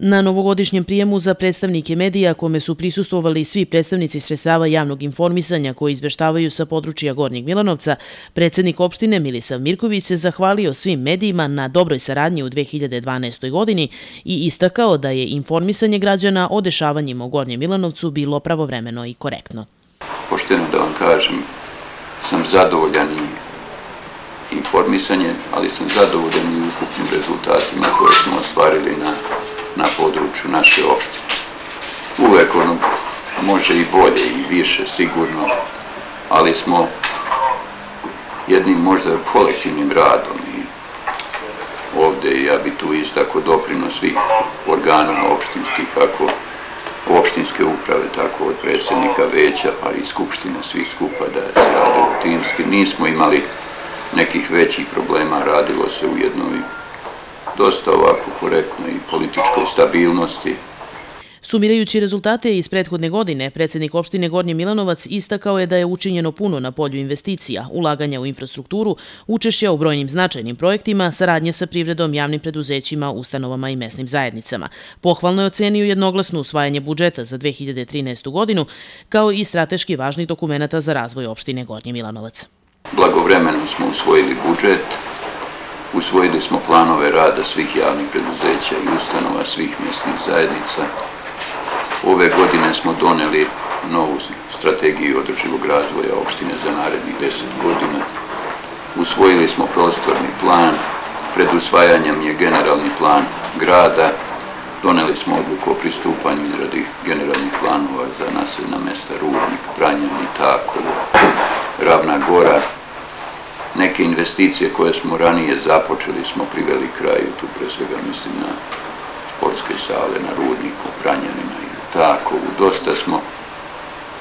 Na novogodišnjem prijemu za predstavnike medija, kome su prisustvovali svi predstavnici sredstava javnog informisanja koji izveštavaju sa područja Gornjeg Milanovca, predsednik opštine Milisav Mirković se zahvalio svim medijima na dobroj saradnji u 2012. godini i istakao da je informisanje građana o dešavanjima u Gornjem Milanovcu bilo pravovremeno i korektno. Pošteno da vam kažem, sam zadovoljan informisanje, ali sam zadovoljan i ukupnim rezultatima koje smo ostvarili na području naše opštine. Uvek ono može i bolje i više sigurno, ali smo jednim možda kolektivnim radom i ovde ja bi tu istakao doprinos svih organa opštinskih, kako opštinske uprave, tako od predsjednika veća pa i skupštine svih skupa da se radilo timski. Nismo imali nekih većih problema, radilo se u jednoj dosta ovako korektnoj političkoj stabilnosti. Sumirajući rezultate iz prethodne godine, predsednik opštine Gornji Milanovac istakao je da je učinjeno puno na polju investicija, ulaganja u infrastrukturu, učešća u brojnim značajnim projektima, saradnje sa privredom, javnim preduzećima, ustanovama i mesnim zajednicama. Pohvalno je ocenio jednoglasno usvajanje budžeta za 2013. godinu, kao i strateški važnih dokumenata za razvoj opštine Gornji Milanovac. Blagovremeno smo usvojili budžet, usvojili smo planove rada svih javnih preduzeća i ustanova svih mesnih zajednica. Ove godine smo doneli novu strategiju održivog razvoja opštine za narednih 10 godina. Usvojili smo prostorni plan, pred usvajanjem je generalni plan grada, doneli smo odluku o pristupanju izradi generalnih planova za naseljena mesta Rudnik, Pranjani, Takovo, Ravna Gora. Neke investicije koje smo ranije započeli smo priveli kraju, tu pre svega mislim na sportske sale, na Rudniku, Pranjanima i Takovu. Dosta smo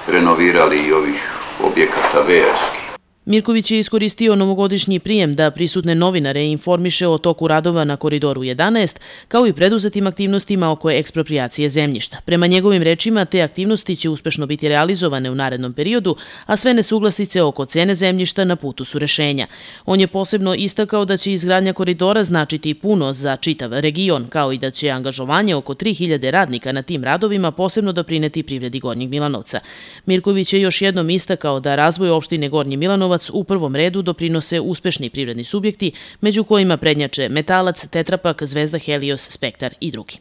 renovirali i ovih objekata verskih. Mirković je iskoristio novogodišnji prijem da prisutne novinare informiše o toku radova na Koridoru 11, kao i preduzetim aktivnostima oko eksproprijacije zemljišta. Prema njegovim rečima, te aktivnosti će uspešno biti realizovane u narednom periodu, a sve nesuglasice oko cene zemljišta na putu su rešenja. On je posebno istakao da će izgradnja koridora značiti puno za čitav region, kao i da će angažovanje oko 3000 radnika na tim radovima posebno doprineti privredi Gornjeg Milanovca. Mirković je još jednom istakao da razvoj opštine Gornji Milanovac u prvom redu doprinose uspešni privredni subjekti, među kojima prednjače Metalac, Tetrapak, Zvezda Helios, Spektar i drugi.